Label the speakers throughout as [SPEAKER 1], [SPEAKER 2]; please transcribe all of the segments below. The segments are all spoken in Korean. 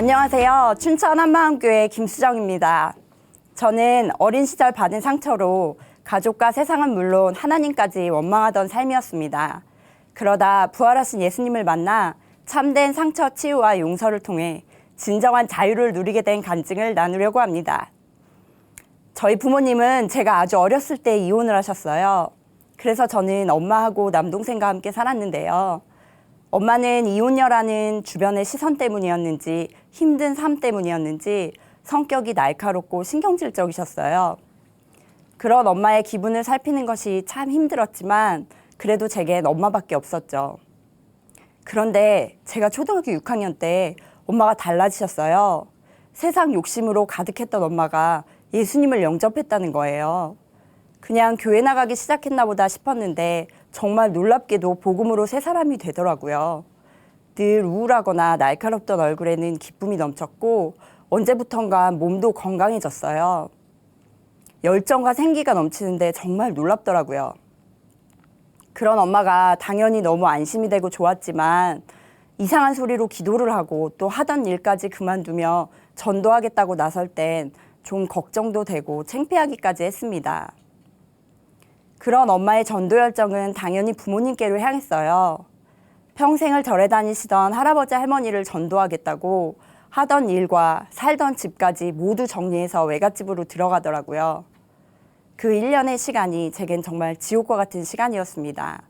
[SPEAKER 1] 안녕하세요. 춘천 한마음교회 김수정입니다. 저는 어린 시절 받은 상처로 가족과 세상은 물론 하나님까지 원망하던 삶이었습니다. 그러다 부활하신 예수님을 만나 참된 상처 치유와 용서를 통해 진정한 자유를 누리게 된 간증을 나누려고 합니다. 저희 부모님은 제가 아주 어렸을 때 이혼을 하셨어요. 그래서 저는 엄마하고 남동생과 함께 살았는데요. 엄마는 이혼녀라는 주변의 시선 때문이었는지 힘든 삶 때문이었는지 성격이 날카롭고 신경질적이셨어요. 그런 엄마의 기분을 살피는 것이 참 힘들었지만 그래도 제겐 엄마밖에 없었죠. 그런데 제가 초등학교 6학년 때 엄마가 달라지셨어요. 세상 욕심으로 가득했던 엄마가 예수님을 영접했다는 거예요. 그냥 교회 나가기 시작했나 보다 싶었는데 정말 놀랍게도 복음으로 새 사람이 되더라고요. 늘 우울하거나 날카롭던 얼굴에는 기쁨이 넘쳤고 언제부턴가 몸도 건강해졌어요. 열정과 생기가 넘치는데 정말 놀랍더라고요. 그런 엄마가 당연히 너무 안심이 되고 좋았지만 이상한 소리로 기도를 하고 또 하던 일까지 그만두며 전도하겠다고 나설 땐 좀 걱정도 되고 창피하기까지 했습니다. 그런 엄마의 전도 열정은 당연히 부모님께로 향했어요. 평생을 절에 다니시던 할아버지 할머니를 전도하겠다고 하던 일과 살던 집까지 모두 정리해서 외갓집으로 들어가더라고요. 그 1년의 시간이 제겐 정말 지옥과 같은 시간이었습니다.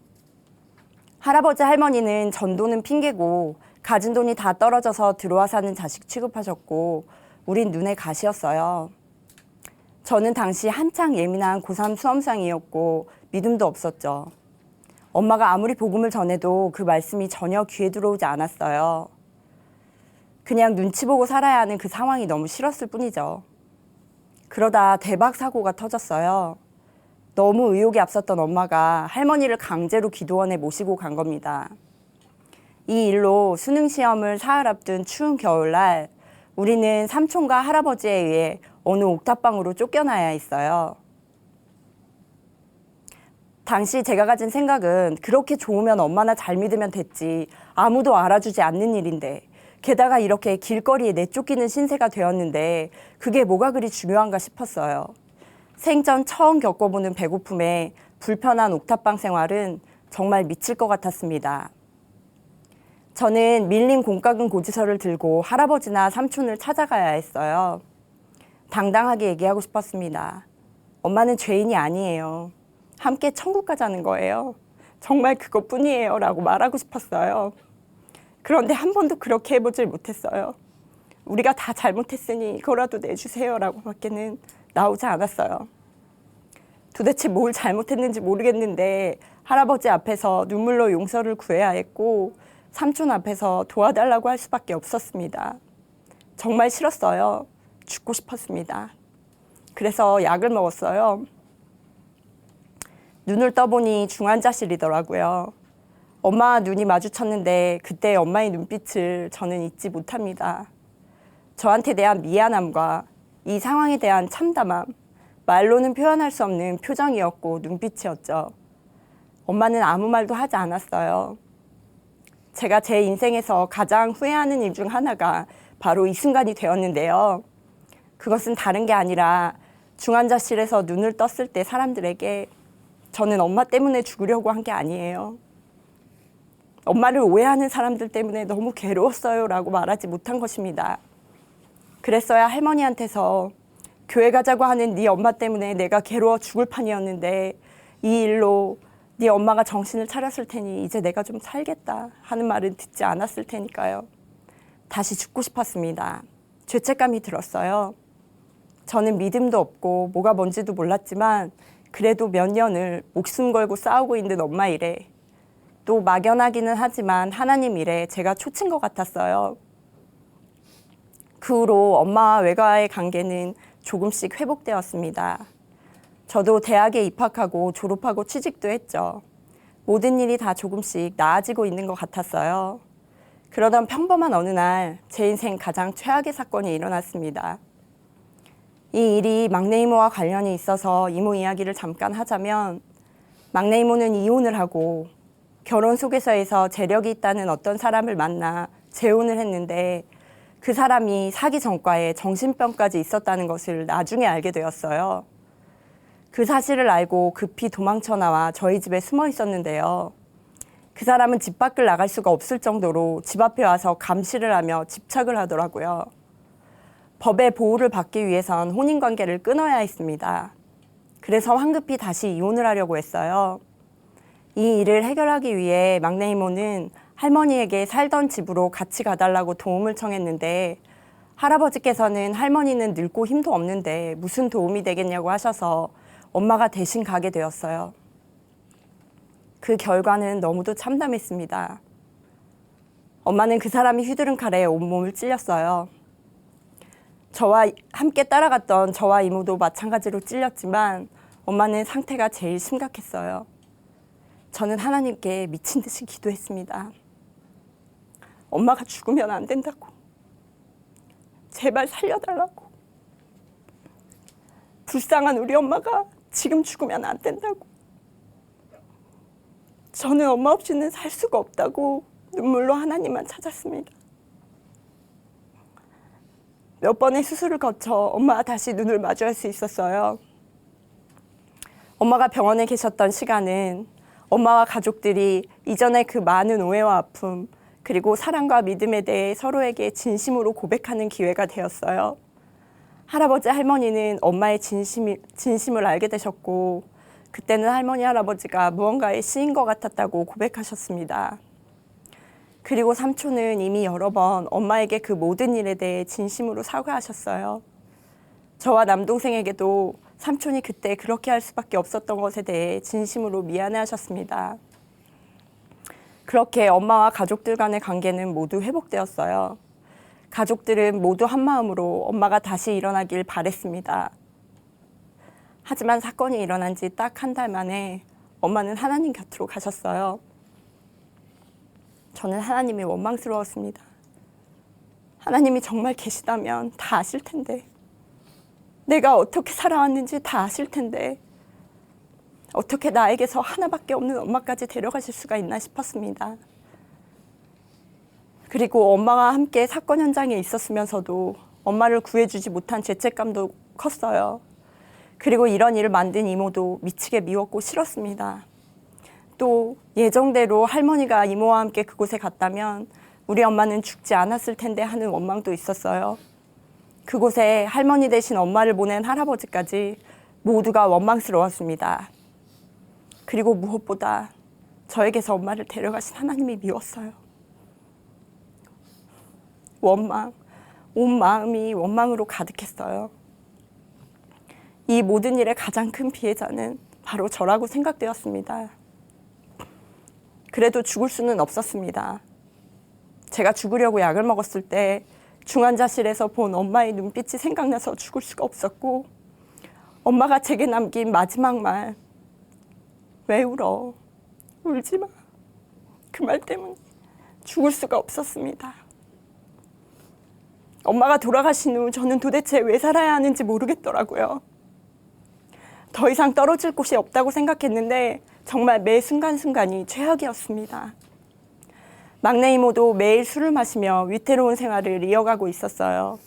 [SPEAKER 1] 할아버지 할머니는 전도는 핑계고 가진 돈이 다 떨어져서 들어와 사는 자식 취급하셨고 우린 눈에 가시였어요. 저는 당시 한창 예민한 고3 수험생이었고 믿음도 없었죠. 엄마가 아무리 복음을 전해도 그 말씀이 전혀 귀에 들어오지 않았어요. 그냥 눈치 보고 살아야 하는 그 상황이 너무 싫었을 뿐이죠. 그러다 대박 사고가 터졌어요. 너무 의욕이 앞섰던 엄마가 할머니를 강제로 기도원에 모시고 간 겁니다. 이 일로 수능 시험을 사흘 앞둔 추운 겨울날 우리는 삼촌과 할아버지에 의해 어느 옥탑방으로 쫓겨나야 했어요. 당시 제가 가진 생각은 그렇게 좋으면 엄마나 잘 믿으면 됐지 아무도 알아주지 않는 일인데 게다가 이렇게 길거리에 내쫓기는 신세가 되었는데 그게 뭐가 그리 중요한가 싶었어요. 생전 처음 겪어보는 배고픔에 불편한 옥탑방 생활은 정말 미칠 것 같았습니다. 저는 밀린 공과금 고지서를 들고 할아버지나 삼촌을 찾아가야 했어요. 당당하게 얘기하고 싶었습니다. 엄마는 죄인이 아니에요. 함께 천국 가자는 거예요. 정말 그것뿐이에요. 라고 말하고 싶었어요. 그런데 한 번도 그렇게 해보질 못했어요. 우리가 다 잘못했으니 이거라도 내주세요. 라고 밖에는 나오지 않았어요. 도대체 뭘 잘못했는지 모르겠는데 할아버지 앞에서 눈물로 용서를 구해야 했고 삼촌 앞에서 도와달라고 할 수밖에 없었습니다. 정말 싫었어요. 죽고 싶었습니다. 그래서 약을 먹었어요. 눈을 떠보니 중환자실이더라고요. 엄마와 눈이 마주쳤는데 그때 엄마의 눈빛을 저는 잊지 못합니다. 저한테 대한 미안함과 이 상황에 대한 참담함, 말로는 표현할 수 없는 표정이었고 눈빛이었죠. 엄마는 아무 말도 하지 않았어요. 제가 제 인생에서 가장 후회하는 일 중 하나가 바로 이 순간이 되었는데요. 그것은 다른 게 아니라 중환자실에서 눈을 떴을 때 사람들에게 저는 엄마 때문에 죽으려고 한 게 아니에요. 엄마를 오해하는 사람들 때문에 너무 괴로웠어요 라고 말하지 못한 것입니다. 그랬어야 할머니한테서 교회 가자고 하는 네 엄마 때문에 내가 괴로워 죽을 판이었는데 이 일로 네 엄마가 정신을 차렸을 테니 이제 내가 좀 살겠다 하는 말은 듣지 않았을 테니까요. 다시 죽고 싶었습니다. 죄책감이 들었어요. 저는 믿음도 없고 뭐가 뭔지도 몰랐지만 그래도 몇 년을 목숨 걸고 싸우고 있는 엄마 일에 또 막연하기는 하지만 하나님 일에 제가 초친 것 같았어요. 그 후로 엄마와 외가의 관계는 조금씩 회복되었습니다. 저도 대학에 입학하고 졸업하고 취직도 했죠. 모든 일이 다 조금씩 나아지고 있는 것 같았어요. 그러던 평범한 어느 날 제 인생 가장 최악의 사건이 일어났습니다. 이 일이 막내 이모와 관련이 있어서 이모 이야기를 잠깐 하자면 막내 이모는 이혼을 하고 결혼 소개서에서 재력이 있다는 어떤 사람을 만나 재혼을 했는데 그 사람이 사기 전과에 정신병까지 있었다는 것을 나중에 알게 되었어요. 그 사실을 알고 급히 도망쳐 나와 저희 집에 숨어 있었는데요. 그 사람은 집 밖을 나갈 수가 없을 정도로 집 앞에 와서 감시를 하며 집착을 하더라고요. 법의 보호를 받기 위해선 혼인관계를 끊어야 했습니다. 그래서 황급히 다시 이혼을 하려고 했어요. 이 일을 해결하기 위해 막내 이모는 할머니에게 살던 집으로 같이 가달라고 도움을 청했는데 할아버지께서는 할머니는 늙고 힘도 없는데 무슨 도움이 되겠냐고 하셔서 엄마가 대신 가게 되었어요. 그 결과는 너무도 참담했습니다. 엄마는 그 사람이 휘두른 칼에 온몸을 찔렸어요. 저와 함께 따라갔던 저와 이모도 마찬가지로 찔렸지만 엄마는 상태가 제일 심각했어요. 저는 하나님께 미친 듯이 기도했습니다. 엄마가 죽으면 안 된다고. 제발 살려달라고. 불쌍한 우리 엄마가 지금 죽으면 안 된다고. 저는 엄마 없이는 살 수가 없다고 눈물로 하나님만 찾았습니다. 몇 번의 수술을 거쳐 엄마가 다시 눈을 마주할 수 있었어요. 엄마가 병원에 계셨던 시간은 엄마와 가족들이 이전의 그 많은 오해와 아픔, 그리고 사랑과 믿음에 대해 서로에게 진심으로 고백하는 기회가 되었어요. 할아버지, 할머니는 엄마의 진심을 알게 되셨고 그때는 할머니, 할아버지가 무언가에 쓰인 것 같았다고 고백하셨습니다. 그리고 삼촌은 이미 여러 번 엄마에게 그 모든 일에 대해 진심으로 사과하셨어요. 저와 남동생에게도 삼촌이 그때 그렇게 할 수밖에 없었던 것에 대해 진심으로 미안해하셨습니다. 그렇게 엄마와 가족들 간의 관계는 모두 회복되었어요. 가족들은 모두 한마음으로 엄마가 다시 일어나길 바랬습니다. 하지만 사건이 일어난 지 딱 한 달 만에 엄마는 하나님 곁으로 가셨어요. 저는 하나님이 원망스러웠습니다. 하나님이 정말 계시다면 다 아실 텐데, 내가 어떻게 살아왔는지 다 아실 텐데 어떻게 나에게서 하나밖에 없는 엄마까지 데려가실 수가 있나 싶었습니다. 그리고 엄마와 함께 사건 현장에 있었으면서도 엄마를 구해주지 못한 죄책감도 컸어요. 그리고 이런 일을 만든 이모도 미치게 미웠고 싫었습니다. 또 예정대로 할머니가 이모와 함께 그곳에 갔다면 우리 엄마는 죽지 않았을 텐데 하는 원망도 있었어요. 그곳에 할머니 대신 엄마를 보낸 할아버지까지 모두가 원망스러웠습니다. 그리고 무엇보다 저에게서 엄마를 데려가신 하나님이 미웠어요. 원망, 온 마음이 원망으로 가득했어요. 이 모든 일의 가장 큰 피해자는 바로 저라고 생각되었습니다. 그래도 죽을 수는 없었습니다. 제가 죽으려고 약을 먹었을 때 중환자실에서 본 엄마의 눈빛이 생각나서 죽을 수가 없었고, 엄마가 제게 남긴 마지막 말, 왜 울어? 울지 마. 그 말 때문에 죽을 수가 없었습니다. 엄마가 돌아가신 후 저는 도대체 왜 살아야 하는지 모르겠더라고요. 더 이상 떨어질 곳이 없다고 생각했는데 정말 매 순간순간이 최악이었습니다. 막내 이모도 매일 술을 마시며 위태로운 생활을 이어가고 있었어요.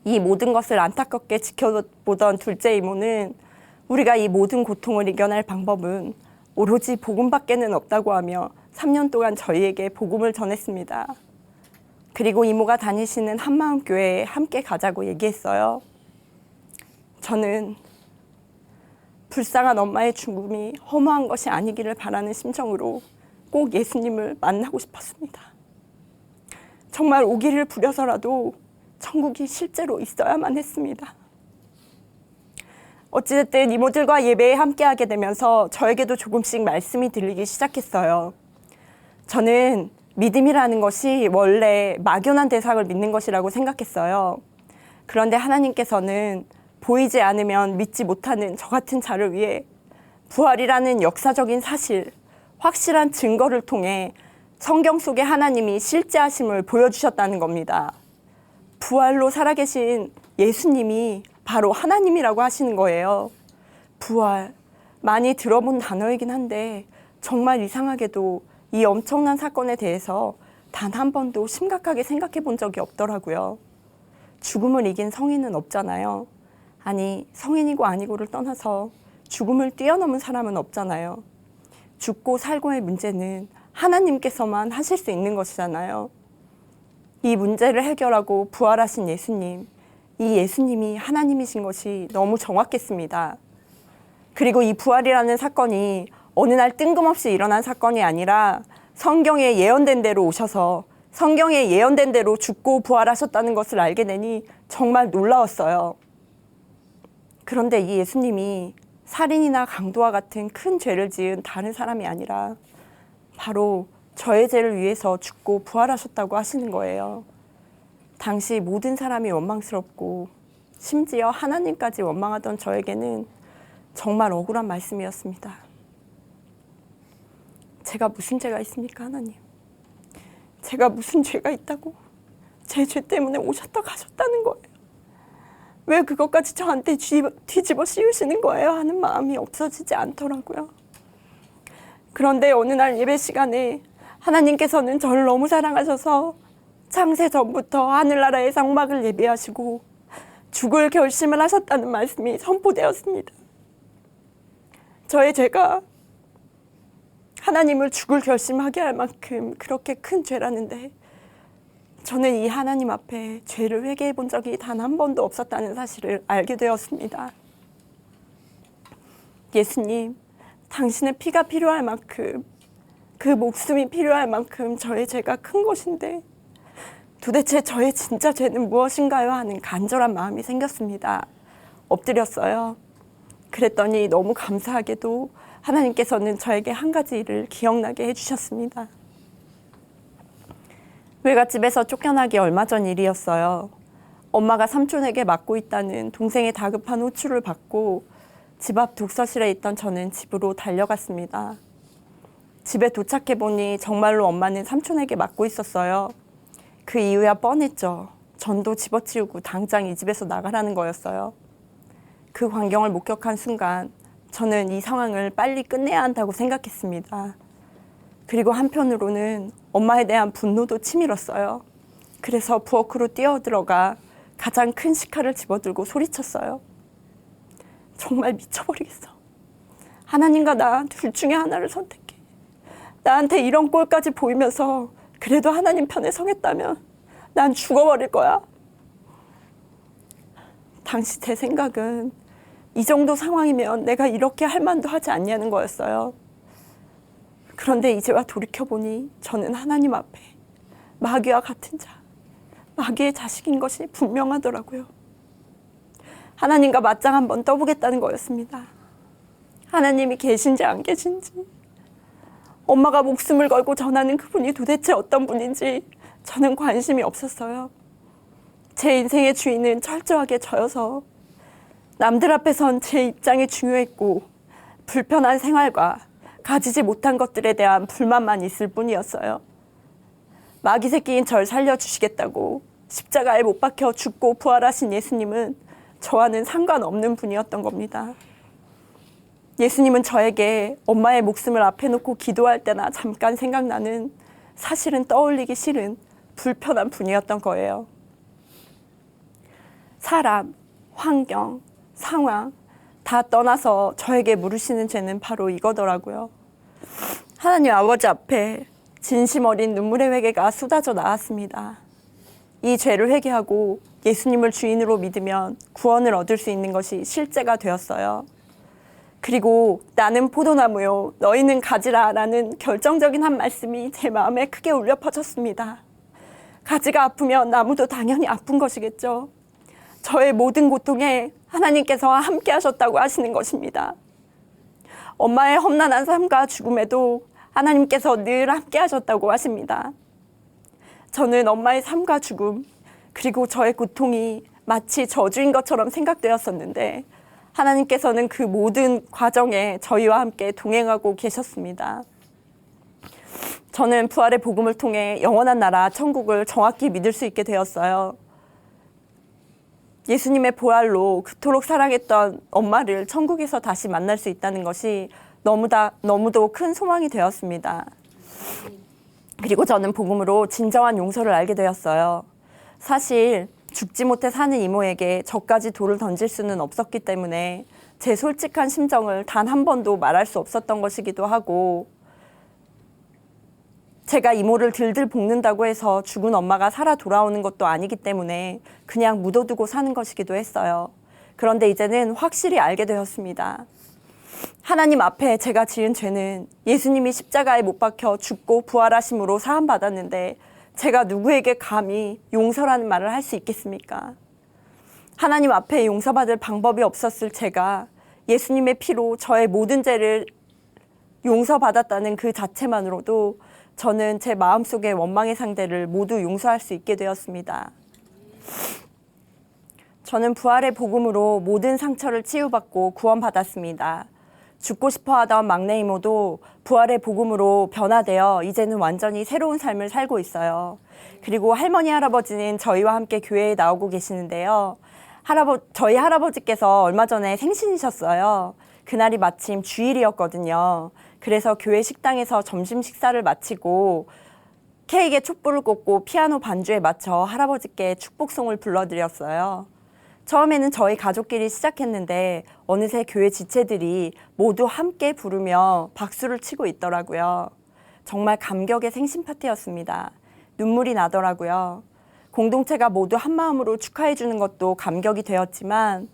[SPEAKER 1] 이 모든 것을 안타깝게 지켜보던 둘째 이모는 우리가 이 모든 고통을 이겨낼 방법은 오로지 복음밖에는 없다고 하며 3년 동안 저희에게 복음을 전했습니다. 그리고 이모가 다니시는 한마음교회에 함께 가자고 얘기했어요. 저는 불쌍한 엄마의 죽음이 허무한 것이 아니기를 바라는 심정으로 꼭 예수님을 만나고 싶었습니다. 정말 오기를 부려서라도 천국이 실제로 있어야만 했습니다. 어찌됐든 이모들과 예배에 함께하게 되면서 저에게도 조금씩 말씀이 들리기 시작했어요. 저는 믿음이라는 것이 원래 막연한 대상을 믿는 것이라고 생각했어요. 그런데 하나님께서는 보이지 않으면 믿지 못하는 저 같은 자를 위해 부활이라는 역사적인 사실, 확실한 증거를 통해 성경 속에 하나님이 실제하심을 보여주셨다는 겁니다. 부활로 살아계신 예수님이 바로 하나님이라고 하시는 거예요. 부활, 많이 들어본 단어이긴 한데 정말 이상하게도 이 엄청난 사건에 대해서 단 한 번도 심각하게 생각해 본 적이 없더라고요. 죽음을 이긴 성인은 없잖아요. 아니, 성인이고 아니고를 떠나서 죽음을 뛰어넘은 사람은 없잖아요. 죽고 살고의 문제는 하나님께서만 하실 수 있는 것이잖아요. 이 문제를 해결하고 부활하신 예수님, 이 예수님이 하나님이신 것이 너무 정확했습니다. 그리고 이 부활이라는 사건이 어느 날 뜬금없이 일어난 사건이 아니라 성경에 예언된 대로 오셔서 성경에 예언된 대로 죽고 부활하셨다는 것을 알게 되니 정말 놀라웠어요. 그런데 이 예수님이 살인이나 강도와 같은 큰 죄를 지은 다른 사람이 아니라 바로 저의 죄를 위해서 죽고 부활하셨다고 하시는 거예요. 당시 모든 사람이 원망스럽고 심지어 하나님까지 원망하던 저에게는 정말 억울한 말씀이었습니다. 제가 무슨 죄가 있습니까, 하나님? 제가 무슨 죄가 있다고 제 죄 때문에 오셨다 가셨다는 거예요. 왜 그것까지 저한테 뒤집어 씌우시는 거예요 하는 마음이 없어지지 않더라고요. 그런데 어느 날 예배 시간에 하나님께서는 저를 너무 사랑하셔서 창세 전부터 하늘나라의 상막을 예비하시고 죽을 결심을 하셨다는 말씀이 선포되었습니다. 저의 죄가 하나님을 죽을 결심하게 할 만큼 그렇게 큰 죄라는데 저는 이 하나님 앞에 죄를 회개해 본 적이 단 한 번도 없었다는 사실을 알게 되었습니다. 예수님, 당신의 피가 필요할 만큼, 그 목숨이 필요할 만큼 저의 죄가 큰 것인데 도대체 저의 진짜 죄는 무엇인가요? 하는 간절한 마음이 생겼습니다. 엎드렸어요. 그랬더니 너무 감사하게도 하나님께서는 저에게 한 가지 일을 기억나게 해주셨습니다. 외갓집에서 쫓겨나기 얼마 전 일이었어요. 엄마가 삼촌에게 맡고 있다는 동생의 다급한 호출을 받고 집 앞 독서실에 있던 저는 집으로 달려갔습니다. 집에 도착해보니 정말로 엄마는 삼촌에게 맡고 있었어요. 그 이유야 뻔했죠. 전도 집어치우고 당장 이 집에서 나가라는 거였어요. 그 광경을 목격한 순간 저는 이 상황을 빨리 끝내야 한다고 생각했습니다. 그리고 한편으로는 엄마에 대한 분노도 치밀었어요. 그래서 부엌으로 뛰어들어가 가장 큰 식칼을 집어들고 소리쳤어요. 정말 미쳐버리겠어. 하나님과 나 둘 중에 하나를 선택해. 나한테 이런 꼴까지 보이면서 그래도 하나님 편에 서겠다면 난 죽어버릴 거야. 당시 제 생각은 이 정도 상황이면 내가 이렇게 할 만도 하지 않냐는 거였어요. 그런데 이제와 돌이켜보니 저는 하나님 앞에 마귀와 같은 자, 마귀의 자식인 것이 분명하더라고요. 하나님과 맞짱 한번 떠보겠다는 거였습니다. 하나님이 계신지 안 계신지, 엄마가 목숨을 걸고 전하는 그분이 도대체 어떤 분인지 저는 관심이 없었어요. 제 인생의 주인은 철저하게 저여서 남들 앞에선 제 입장이 중요했고 불편한 생활과 가지지 못한 것들에 대한 불만만 있을 뿐이었어요. 마귀 새끼인 절 살려주시겠다고 십자가에 못 박혀 죽고 부활하신 예수님은 저와는 상관없는 분이었던 겁니다. 예수님은 저에게 엄마의 목숨을 앞에 놓고 기도할 때나 잠깐 생각나는, 사실은 떠올리기 싫은 불편한 분이었던 거예요. 사람, 환경, 상황 다 떠나서 저에게 물으시는 죄는 바로 이거더라고요. 하나님 아버지 앞에 진심 어린 눈물의 회개가 쏟아져 나왔습니다. 이 죄를 회개하고 예수님을 주인으로 믿으면 구원을 얻을 수 있는 것이 실제가 되었어요. 그리고 나는 포도나무요, 너희는 가지라 라는 결정적인 한 말씀이 제 마음에 크게 울려 퍼졌습니다. 가지가 아프면 나무도 당연히 아픈 것이겠죠. 저의 모든 고통에 하나님께서 함께 하셨다고 하시는 것입니다. 엄마의 험난한 삶과 죽음에도 하나님께서 늘 함께 하셨다고 하십니다. 저는 엄마의 삶과 죽음, 그리고 저의 고통이 마치 저주인 것처럼 생각되었었는데 하나님께서는 그 모든 과정에 저희와 함께 동행하고 계셨습니다. 저는 부활의 복음을 통해 영원한 나라, 천국을 정확히 믿을 수 있게 되었어요. 예수님의 부활로 그토록 사랑했던 엄마를 천국에서 다시 만날 수 있다는 것이 너무도 큰 소망이 되었습니다. 그리고 저는 복음으로 진정한 용서를 알게 되었어요. 사실 죽지 못해 사는 이모에게 저까지 돌을 던질 수는 없었기 때문에 제 솔직한 심정을 단 한 번도 말할 수 없었던 것이기도 하고, 제가 이모를 들들 볶는다고 해서 죽은 엄마가 살아 돌아오는 것도 아니기 때문에 그냥 묻어두고 사는 것이기도 했어요. 그런데 이제는 확실히 알게 되었습니다. 하나님 앞에 제가 지은 죄는 예수님이 십자가에 못 박혀 죽고 부활하심으로 사함받았는데 제가 누구에게 감히 용서라는 말을 할 수 있겠습니까? 하나님 앞에 용서받을 방법이 없었을 제가 예수님의 피로 저의 모든 죄를 용서받았다는 그 자체만으로도 저는 제 마음속의 원망의 상대를 모두 용서할 수 있게 되었습니다. 저는 부활의 복음으로 모든 상처를 치유받고 구원받았습니다. 죽고 싶어하던 막내 이모도 부활의 복음으로 변화되어 이제는 완전히 새로운 삶을 살고 있어요. 그리고 할머니, 할아버지는 저희와 함께 교회에 나오고 계시는데요. 저희 할아버지께서 얼마 전에 생신이셨어요. 그날이 마침 주일이었거든요. 그래서 교회 식당에서 점심 식사를 마치고 케이크에 촛불을 꽂고 피아노 반주에 맞춰 할아버지께 축복송을 불러드렸어요. 처음에는 저희 가족끼리 시작했는데 어느새 교회 지체들이 모두 함께 부르며 박수를 치고 있더라고요. 정말 감격의 생신 파티였습니다. 눈물이 나더라고요. 공동체가 모두 한마음으로 축하해 주는 것도 감격이 되었지만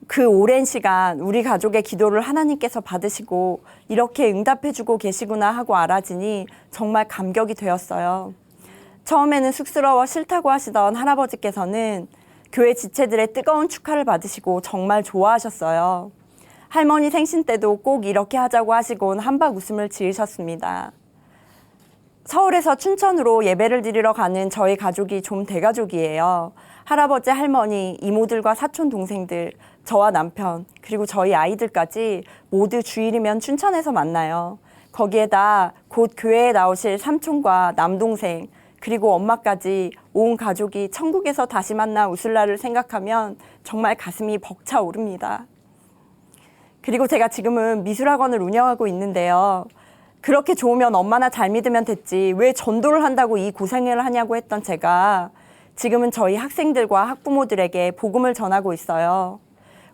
[SPEAKER 1] 그 오랜 시간 우리 가족의 기도를 하나님께서 받으시고 이렇게 응답해 주고 계시구나 하고 알아지니 정말 감격이 되었어요. 처음에는 쑥스러워 싫다고 하시던 할아버지께서는 교회 지체들의 뜨거운 축하를 받으시고 정말 좋아하셨어요. 할머니 생신 때도 꼭 이렇게 하자고 하시곤 한박 웃음을 지으셨습니다. 서울에서 춘천으로 예배를 드리러 가는 저희 가족이 좀 대가족이에요. 할아버지, 할머니, 이모들과 사촌 동생들, 저와 남편, 그리고 저희 아이들까지 모두 주일이면 춘천에서 만나요. 거기에다 곧 교회에 나오실 삼촌과 남동생, 그리고 엄마까지 온 가족이 천국에서 다시 만나 웃을 날을 생각하면 정말 가슴이 벅차오릅니다. 그리고 제가 지금은 미술학원을 운영하고 있는데요. 그렇게 좋으면 엄마나 잘 믿으면 됐지 왜 전도를 한다고 이 고생을 하냐고 했던 제가 지금은 저희 학생들과 학부모들에게 복음을 전하고 있어요.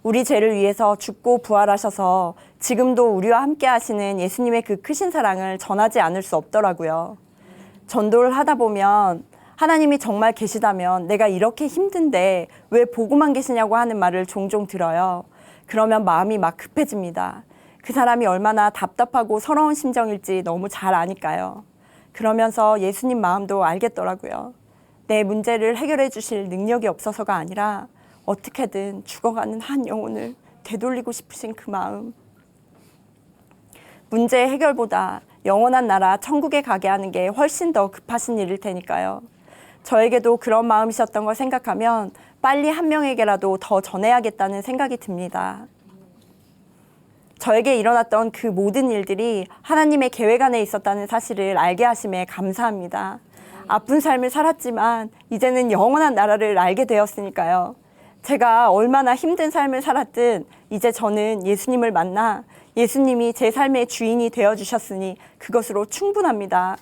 [SPEAKER 1] 우리 죄를 위해서 죽고 부활하셔서 지금도 우리와 함께 하시는 예수님의 그 크신 사랑을 전하지 않을 수 없더라고요. 전도를 하다 보면 하나님이 정말 계시다면 내가 이렇게 힘든데 왜 보고만 계시냐고 하는 말을 종종 들어요. 그러면 마음이 막 급해집니다. 그 사람이 얼마나 답답하고 서러운 심정일지 너무 잘 아니까요. 그러면서 예수님 마음도 알겠더라고요. 내 문제를 해결해 주실 능력이 없어서가 아니라 어떻게든 죽어가는 한 영혼을 되돌리고 싶으신 그 마음. 문제 해결보다 영원한 나라 천국에 가게 하는 게 훨씬 더 급하신 일일 테니까요. 저에게도 그런 마음이셨던 걸 생각하면 빨리 한 명에게라도 더 전해야겠다는 생각이 듭니다. 저에게 일어났던 그 모든 일들이 하나님의 계획 안에 있었다는 사실을 알게 하심에 감사합니다. 아픈 삶을 살았지만 이제는 영원한 나라를 알게 되었으니까요. 제가 얼마나 힘든 삶을 살았든 이제 저는 예수님을 만나 예수님이 제 삶의 주인이 되어주셨으니 그것으로 충분합니다.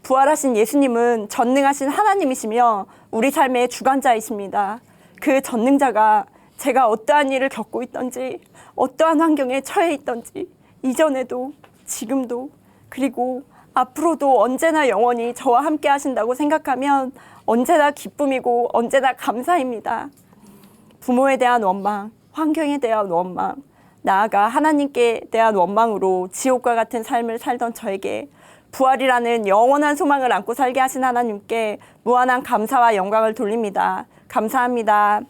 [SPEAKER 1] 부활하신 예수님은 전능하신 하나님이시며 우리 삶의 주관자이십니다. 그 전능자가 제가 어떠한 일을 겪고 있던지 어떠한 환경에 처해 있던지 이전에도 지금도 그리고 앞으로도 언제나 영원히 저와 함께 하신다고 생각하면 언제나 기쁨이고 언제나 감사입니다. 부모에 대한 원망, 환경에 대한 원망, 나아가 하나님께 대한 원망으로 지옥과 같은 삶을 살던 저에게 부활이라는 영원한 소망을 안고 살게 하신 하나님께 무한한 감사와 영광을 돌립니다. 감사합니다.